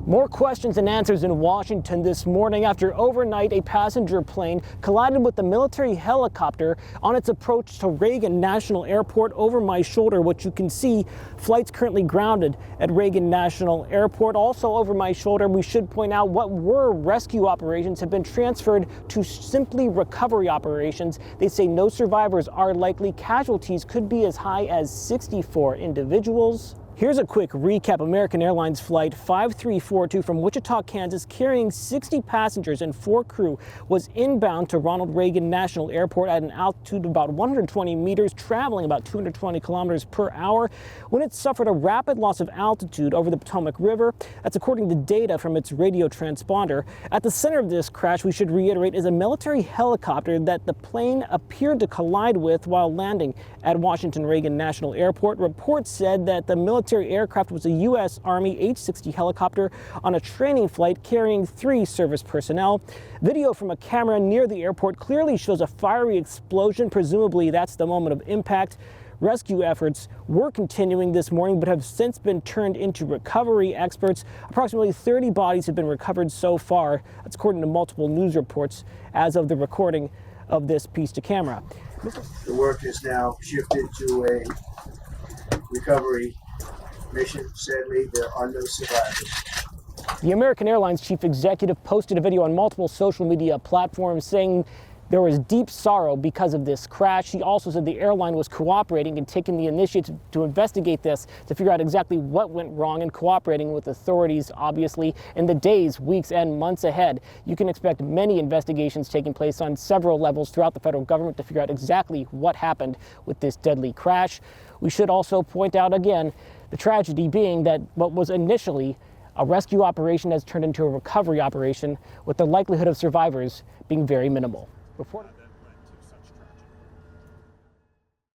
More questions and answers in Washington this morning after overnight a passenger plane collided with a military helicopter on its approach to Reagan National Airport. Over my shoulder, what you can see, flights currently grounded at Reagan National Airport. Also over my shoulder, we should point out what were rescue operations have been transferred to simply recovery operations. They say no survivors are likely. Casualties could be as high as 64 individuals. Here's a quick recap. American Airlines Flight 5342 from Wichita, Kansas, carrying 60 passengers and 4 crew, was inbound to Ronald Reagan National Airport at an altitude of about 120 meters, traveling about 220 kilometers per hour, when it suffered a rapid loss of altitude over the Potomac River. That's according to data from its radio transponder. At the center of this crash, we should reiterate, is a military helicopter that the plane appeared to collide with while landing at Washington Reagan National Airport. Reports said that the military aircraft was a U.S. Army H-60 helicopter on a training flight carrying 3 service personnel. Video from a camera near the airport clearly shows a fiery explosion. Presumably that's the moment of impact. Rescue efforts were continuing this morning but have since been turned into recovery. Experts, approximately 30 bodies have been recovered so far. That's according to multiple news reports as of the recording of this piece to camera. The work is now shifted to a recovery mission. Sadly, there are no survivors. The American Airlines chief executive posted a video on multiple social media platforms saying there was deep sorrow because of this crash. He also said the airline was cooperating and taking the initiative to investigate this, to figure out exactly what went wrong, and cooperating with authorities, obviously, in the days, weeks, and months ahead. You can expect many investigations taking place on several levels throughout the federal government to figure out exactly what happened with this deadly crash. We should also point out again, the tragedy being that what was initially a rescue operation has turned into a recovery operation, with the likelihood of survivors being very minimal. Report.